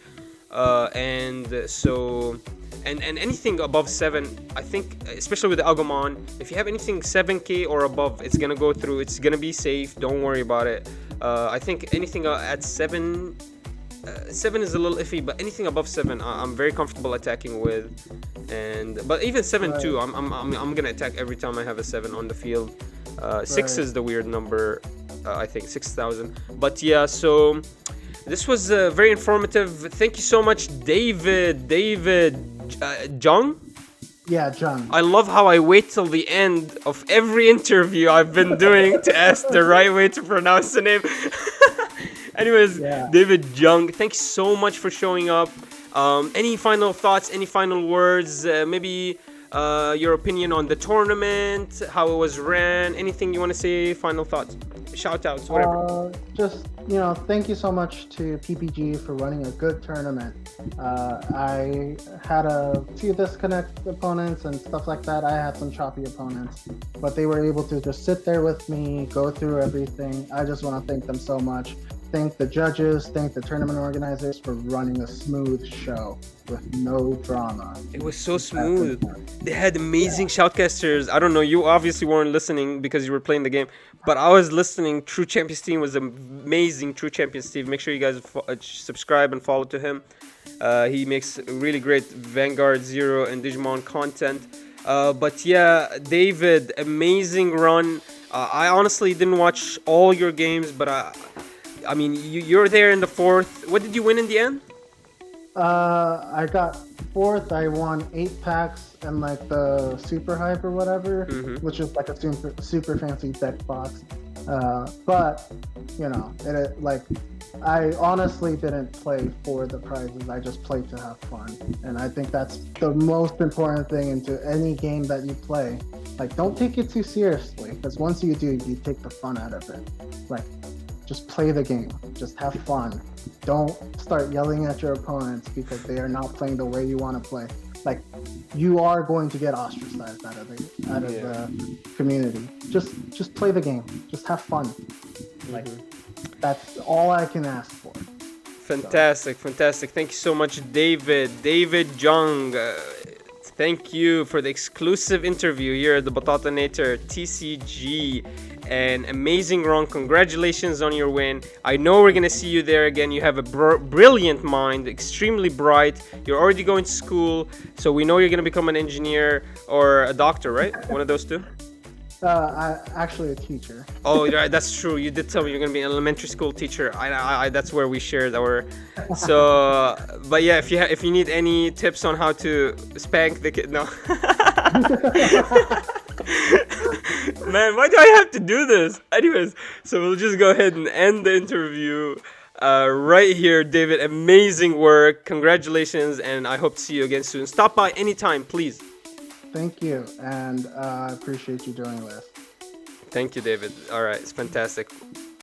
And so. And anything above 7, I think, especially with the Agumon, if you have anything 7k or above, it's gonna go through. It's gonna be safe. Don't worry about it. I think anything at 7 is a little iffy, but anything above 7, I'm very comfortable attacking with. But even 7 too, I'm gonna attack every time I have a 7 on the field. 6 is the weird number. I think 6,000. But yeah, so this was very informative. Thank you so much, David. Jung? Yeah, Jung. I love how I wait till the end of every interview I've been doing to ask the right way to pronounce the name. Anyways, David Jung, thanks so much for showing up. Any final thoughts, any final words? Maybe your opinion on the tournament, how it was ran, anything you want to say, final thoughts, shout outs, whatever. Just, thank you so much to PPG for running a good tournament. I had a few disconnect opponents and stuff like that. I had some choppy opponents, but they were able to just sit there with me, go through everything. I just want to thank them so much. Thank the judges, thank the tournament organizers for running a smooth show with no drama. It was so smooth. They had amazing shoutcasters. I don't know, you obviously weren't listening because you were playing the game, but I was listening. True Champions team was amazing. True Champions team. Make sure you guys subscribe and follow to him. He makes really great Vanguard, Zero, and Digimon content. But yeah, David, amazing run. I honestly didn't watch all your games, but I mean, you're there in the 4th. What did you win in the end? I got 4th. I won 8 packs and like the super hype or whatever, which is like a super fancy deck box. But I honestly didn't play for the prizes. I just played to have fun, and I think that's the most important thing into any game that you play. Like, don't take it too seriously, because once you do, you take the fun out of it. Like, just play the game. Just have fun. Don't start yelling at your opponents because they are not playing the way you want to play. Like, you are going to get ostracized out of the community. Just play the game. Just have fun. Like, that's all I can ask for. Fantastic. Thank you so much, David Jung. Thank you for the exclusive interview here at the Batatanator TCG. An amazing run. Congratulations on your win. I know we're going to see you there again. You have a brilliant mind, extremely bright. You're already going to school, so we know you're going to become an engineer or a doctor, right? One of those two? Actually a teacher. Oh, right, that's true. You did tell me you're gonna be an elementary school teacher. I that's where we shared our. So, but yeah, if you need any tips on how to spank the kid, no. Man, why do I have to do this? Anyways, so we'll just go ahead and end the interview right here, David. Amazing work. Congratulations, and I hope to see you again soon. Stop by anytime, please. Thank you, and I appreciate you doing this. Thank you, David. All right, it's fantastic.